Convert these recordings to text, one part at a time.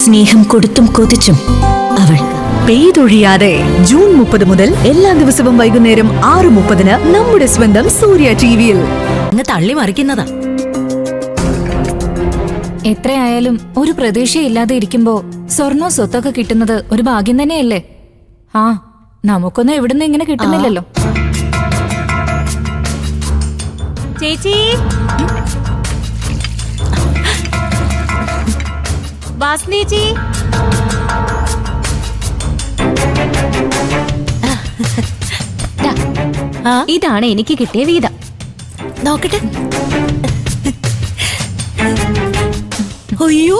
സ്നേഹം കൊടുത്തും കൊതിച്ചും അവൾ പെയ്തൊഴിയാതെ ജൂൺ 30 മുതൽ എല്ലാ ദിവസവും വൈകുന്നേരം 6:30 നമ്മുടെ സ്വന്തം സൂര്യ ടിവിയിൽ അങ്ങ് തള്ളി മറിക്കുന്നതാ. എത്രയായാലും ഒരു പ്രതീക്ഷയില്ലാതെ ഇരിക്കുമ്പോ സ്വർണ്ണവും സ്വത്തൊക്കെ കിട്ടുന്നത് ഒരു ഭാഗ്യം തന്നെയല്ലേ? ആ, നമുക്കൊന്നും എവിടുന്ന് ഇങ്ങനെ കിട്ടുന്നില്ലല്ലോ. ചേച്ചി, വാസനേച്ചി, ഇതാണ് എനിക്ക് കിട്ടിയ വീതം. നോക്കട്ടെ. അയ്യോ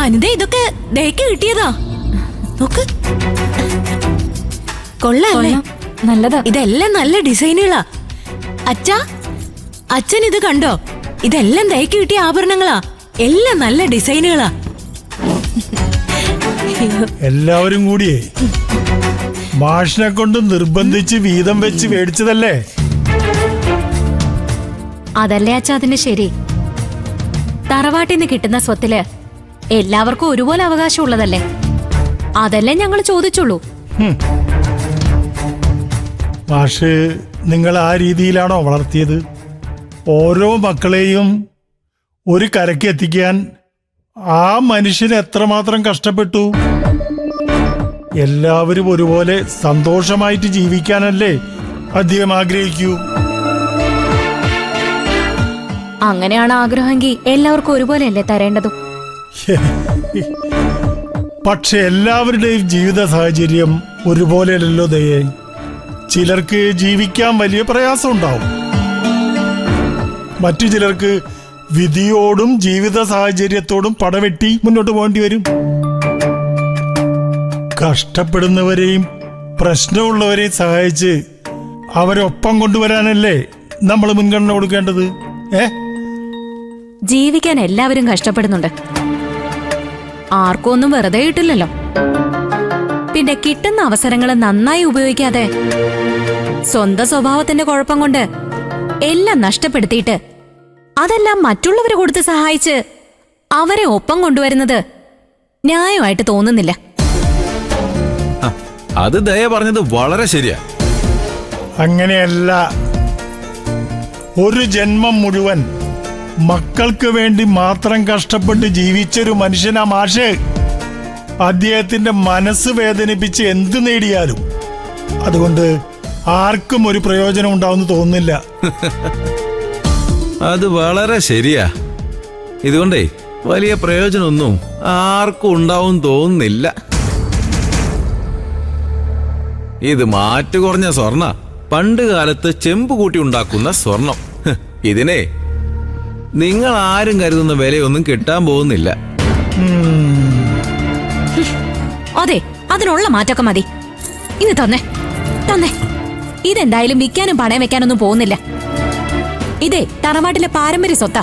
അനിത, ഇതൊക്കെ ദേക്ക് കിട്ടിയതാ. നോക്ക്, കൊള്ളാല്ലേ? നല്ലതാ. ഇതെല്ലാം നല്ല ഡിസൈനുകളാ. അച്ഛൻ ഇത് കണ്ടോ? ഇതെല്ലാം ദേക്ക് കിട്ടിയ ആഭരണങ്ങളാ. എല്ലാം നല്ല ഡിസൈനുകളാ. എല്ലാവരും കൂടിയേ മാഷിനെ കൊണ്ട് നിർബന്ധിച്ച് വീതം വെച്ച് മേടിച്ചതല്ലേ? അതല്ലേ അച്ഛാ അതിന്റെ ശരി. തറവാട്ടിൽ നിന്ന് കിട്ടുന്ന സ്വത്തില് എല്ലാവർക്കും ഒരുപോലെ അവകാശമുള്ളതല്ലേ? അതല്ലേ ഞങ്ങൾ ചോദിച്ചുള്ളൂ. മാഷ് നിങ്ങൾ ആ രീതിയിലാണോ വളർത്തിയത്? ഓരോ മക്കളെയും ഒരു കരയ്ക്ക് എത്തിക്കാൻ ആ മനുഷ്യന് എത്രമാത്രം കഷ്ടപ്പെട്ടു. എല്ലാവരും ഒരുപോലെ സന്തോഷമായിട്ട് ജീവിക്കാനല്ലേ അദ്ദേഹം ആഗ്രഹിക്കൂ. അങ്ങനെയാണ് ആഗ്രഹമെങ്കിൽ എല്ലാവർക്കും ഒരുപോലെയല്ലേ തരേണ്ടതും. പക്ഷെ എല്ലാവരുടെയും ജീവിത സാഹചര്യം ഒരുപോലെയല്ലല്ലോ ദയേ. ചിലർക്ക് ജീവിക്കാൻ വലിയ പ്രയാസം ഉണ്ടാവും. മറ്റു ചിലർക്ക് വിധിയോടും ജീവിത സാഹചര്യത്തോടും പടവെട്ടി മുന്നോട്ട് പോകേണ്ടി വരും. കഷ്ടപ്പെടുന്നവരെയും പ്രശ്നമുള്ളവരെയും സഹായിച്ച് അവരൊപ്പം കൊണ്ടുവരാനല്ലേ നമ്മൾ മുൻഗണന കൊടുക്കേണ്ടത്. ജീവിക്കാൻ എല്ലാവരും കഷ്ടപ്പെടുന്നുണ്ട്. ആർക്കും ഒന്നും വെറുതെ കിട്ടില്ലല്ലോ. പിന്നെ കിട്ടുന്ന അവസരങ്ങൾ നന്നായി ഉപയോഗിക്കാതെ സ്വന്തം സ്വഭാവത്തിന്റെ കുഴപ്പം കൊണ്ട് എല്ലാം നഷ്ടപ്പെടുത്തിയിട്ട് അതെല്ലാം മറ്റുള്ളവരെ കൊടുത്ത് സഹായിച്ച് അവരെ ഒപ്പം കൊണ്ടുവരുന്നത് ന്യായമായിട്ട് തോന്നുന്നില്ല. അത് ദയ പറഞ്ഞത് വളരെ ശരിയാ. അങ്ങനെയല്ല. ഒരു ജന്മം മുഴുവൻ മക്കൾക്ക് വേണ്ടി മാത്രം കഷ്ടപ്പെട്ട് ജീവിച്ചൊരു മനുഷ്യനാ മാഷ്. അദ്ദേഹത്തിന്റെ മനസ്സ് വേദനിപ്പിച്ച് എന്ത് നേടിയാലും അതുകൊണ്ട് ആർക്കും ഒരു പ്രയോജനം ഉണ്ടാവുമെന്ന് തോന്നുന്നില്ല. അത് വളരെ ശരിയാ. ഇതുകൊണ്ടേ വലിയ പ്രയോജനമൊന്നും ആർക്കും ഉണ്ടാവും തോന്നുന്നില്ല. ഇത് മാറ്റു കുറഞ്ഞ സ്വർണ്ണ. പണ്ട് കാലത്ത് ചെമ്പ് കൂട്ടി ഉണ്ടാക്കുന്ന സ്വർണം. ഇതിനെ നിങ്ങൾ ആരും കരുതുന്ന വിലയൊന്നും കിട്ടാൻ പോകുന്നില്ല. അതെ, അതിനുള്ള മാറ്റമൊക്കെ മതി. ഇനി തന്നെ ഇതെന്തായാലും വിൽക്കാനും പണയം വെക്കാനൊന്നും പോകുന്നില്ല. ഇതേ തറവാട്ടിലെ പാരമ്പര്യ സ്വത്താ.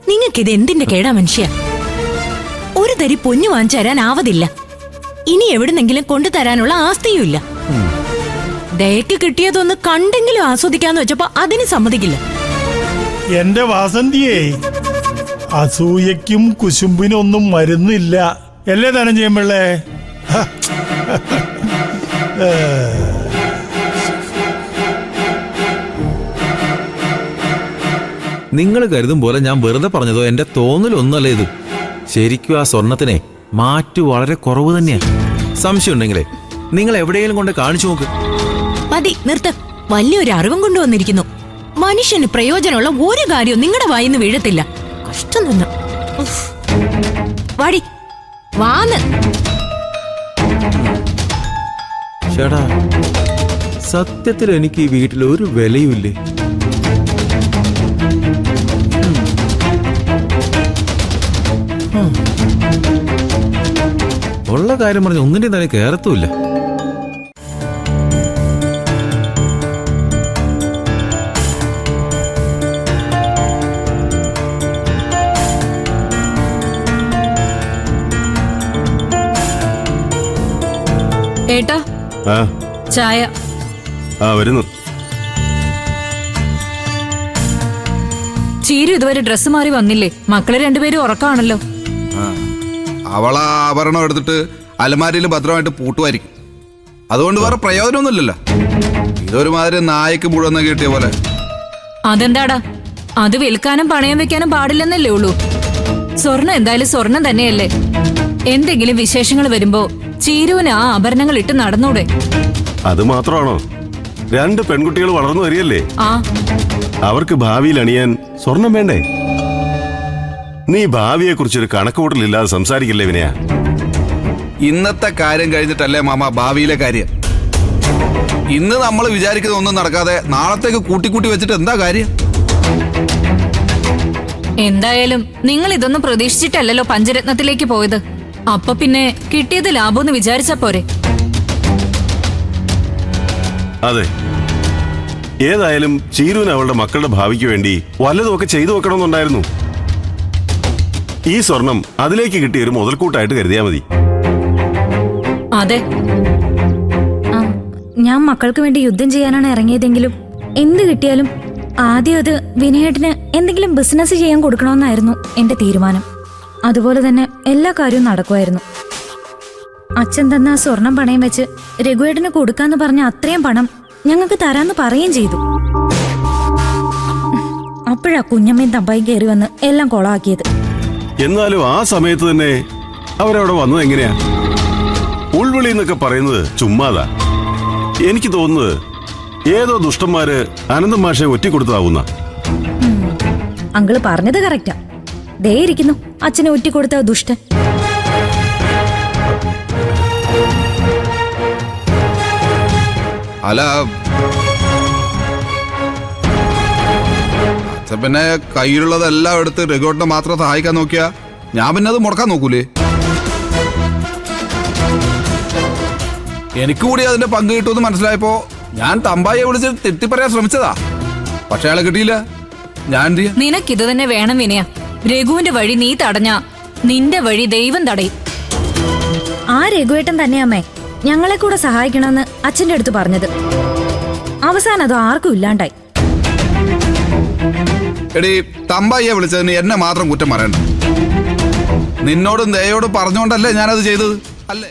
നിങ്ങൾക്കിത് എന്തിന്റെ കേടാ മനുഷ്യ? ഒരു തരി പൊന്നു വാങ്ങിച്ചു തരാൻ ആവതില്ല. ഇനി എവിടുന്നെങ്കിലും കൊണ്ടുതരാനുള്ള ആസ്തിയും ഇല്ല. ദയക്ക് കിട്ടിയതൊന്ന് കണ്ടെങ്കിലും ആസ്വദിക്കാന്ന് വെച്ചപ്പോ അതിന് സമ്മതിക്കില്ല. എന്റെ വാസന്തിയേ, അസൂയക്കും കുശുമ്പിനൊന്നും മരുന്നില്ല. അല്ലേ ധനഞ്ജയം പിള്ളേ? നിങ്ങൾ കരുതും പോലെ ഞാൻ വെറുതെ പറഞ്ഞതോ എന്റെ തോന്നലൊന്നല്ല ഇത്. ശരിക്കും ആ സ്വർണത്തിനെ മാറ്റു വളരെ കുറവ് തന്നെയാ. സംശയം ഉണ്ടെങ്കിലേ നിങ്ങൾ എവിടെയെങ്കിലും കൊണ്ട് കാണിച്ചു നോക്ക്. മതി, നിർത്ത്. വലിയൊരു അറിവും കൊണ്ടുവന്നിരിക്കുന്നു. മനുഷ്യന് പ്രയോജനമുള്ള ഒരു കാര്യവും നിങ്ങളുടെ വായിന്ന് വീഴത്തില്ല. കഷ്ടം തന്നെ. വാടി, വാന്ന്. ചേട്ടാ, സത്യത്തിൽ എനിക്ക് ഈ വീട്ടിൽ ഒരു വിലയുമില്ലേ. ഉള്ള കാര്യം പറഞ്ഞ ഒന്നിന്റെ തന്നെ കേറത്തുമില്ല. ഏട്ടാ, ചായ. വരുന്നു. ചീരു ഇതുവരെ ഡ്രസ്സ് മാറി വന്നില്ലേ? മക്കളെ രണ്ടുപേരും ഉറക്കാണല്ലോ. അവളാ ആഭരണം എടുത്തിട്ട് അലമാരിയിൽ ഭദ്രമായിട്ട് പൂട്ടുമായിരിക്കും. അതുകൊണ്ട് വേറെ പ്രയോജനമൊന്നുമില്ലല്ലോ. ഇതൊരുമാതിരി നായ്ക്ക് മുഴുവൻ കിട്ടിയ പോലെ. അതെന്താടാ? അത് വിൽക്കാനും പണയം വെക്കാനും പാടില്ലെന്നല്ലേ ഉള്ളൂ. സ്വർണം എന്തായാലും സ്വർണം തന്നെയല്ലേ. എന്തെങ്കിലും വിശേഷങ്ങൾ വരുമ്പോ ചീരുവിന് ആ ആഭരണങ്ങൾ ഇട്ട് നടന്നൂടെ? അത് മാത്രമാണോ? 2 പെൺകുട്ടികൾ വളർന്നു വരികയല്ലേ? ആ, അവർക്ക് ഭാവിയിൽ അണിയാൻ സ്വർണം വേണ്ടേ? നീ ഭാവിയെ കുറിച്ചൊരു കണക്കുകൂട്ടലില്ലാതെ സംസാരിക്കില്ലേ വിനയ? ഇന്നത്തെ കാര്യം കഴിഞ്ഞിട്ടല്ലേ മാമ ഭാവിയിലെ കാര്യം. ഇന്ന് നമ്മൾ വിചാരിക്കുന്ന ഒന്നും നടക്കാതെ നാളത്തേക്ക് കൂട്ടിക്കൂട്ടി വെച്ചിട്ട് എന്താ കാര്യം? എന്തായാലും നിങ്ങൾ ഇതൊന്നും പ്രതീക്ഷിച്ചിട്ടല്ലല്ലോ പഞ്ചരത്നത്തിലേക്ക് പോയത്. അപ്പൊ പിന്നെ കിട്ടിയത് ലാഭമെന്ന് വിചാരിച്ചാ പോരെ? അതെ, ഏതായാലും ചീരുവിന് അവളുടെ മക്കളുടെ ഭാവിക്ക് വേണ്ടി വല്ലതുമൊക്കെ ചെയ്തു വെക്കണമെന്നുണ്ടായിരുന്നു. ഈ സ്വർണം അതിലേക്ക് കിട്ടിയ ഒരു മുതൽക്കൂട്ടായിട്ട് കരുതിയാ മതി. അതെ, ഞാൻ മക്കൾക്ക് വേണ്ടി യുദ്ധം ചെയ്യാനാണ് ഇറങ്ങിയതെങ്കിലും എന്ത് കിട്ടിയാലും ആദ്യം അത് വിനയേട്ടന് എന്തെങ്കിലും ബിസിനസ് ചെയ്യാൻ കൊടുക്കണമെന്നായിരുന്നു എന്റെ തീരുമാനം. അതുപോലെ തന്നെ എല്ലാ കാര്യവും നടക്കുമായിരുന്നു. അച്ഛൻ തന്ന ആ സ്വർണം പണയം വെച്ച് രഘുവേട്ടന് കൊടുക്കാന്ന് പറഞ്ഞ അത്രയും പണം ഞങ്ങൾക്ക് തരാന്ന് പറയുകയും ചെയ്തു. അപ്പോഴാ കുഞ്ഞമ്മയും തമ്പായി കയറി വന്ന് എല്ലാം കൊളാക്കിയത്. എന്നാലും ആ സമയത്ത് തന്നെ അവരവിടെ വന്നത് എങ്ങനെയാ? ഉൾവിളി എന്നൊക്കെ പറയുന്നത് ചുമ്മാതാ. എനിക്ക് തോന്നുന്നത് ഏതോ ദുഷ്ടന്മാര് അനന്തം മാഷെ ഒറ്റിക്കൊടുത്തതാവുന്ന. അങ്കിള് പറഞ്ഞത് കറക്റ്റാ. ദേ ഇരിക്കുന്നു അച്ഛനെ ഒറ്റിക്കൊടുത്ത ദുഷ്ടൻ. അല്ല, അച്ഛൻ പിന്നെ കയ്യിലുള്ളതെല്ലാം എടുത്ത് രഘുവേട്ടനെ മാത്രം സഹായിക്കാൻ നോക്കിയാ ഞാൻ പിന്നെ അത് മുടക്കാൻ നോക്കൂലേ? എനിക്ക് കൂടി അതിന്റെ പങ്ക് കിട്ടുമെന്ന് മനസ്സിലായപ്പോ ഞാൻ തമ്പായിയെ വിളിച്ച് തെറ്റിപ്പറയാൻ ശ്രമിച്ചതാ. പക്ഷെ അയാളെ കിട്ടിയില്ല. ഞാൻ എന്ത് ചെയ്യാ? നിനക്കിത് തന്നെ വേണം വിനയ. രഘുവിന്റെ വഴി നീ തടഞ്ഞ നിന്റെ വഴി ദൈവം തടയും. ആ രഘുവേട്ടൻ തന്നെയമ്മേ ഞങ്ങളെ കൂടെ സഹായിക്കണമെന്ന് അച്ഛന്റെ അടുത്ത് പറഞ്ഞത്. അവസാനം അത് ആർക്കും ഇല്ലാണ്ടായി. എടി, തമ്പായിയെ വിളിച്ചതിന് എന്നെ മാത്രം കുറ്റം പറയണ്ട. നിന്നോടും ദയോടും പറഞ്ഞുകൊണ്ടല്ലേ ഞാനത് ചെയ്തത്, അല്ലേ?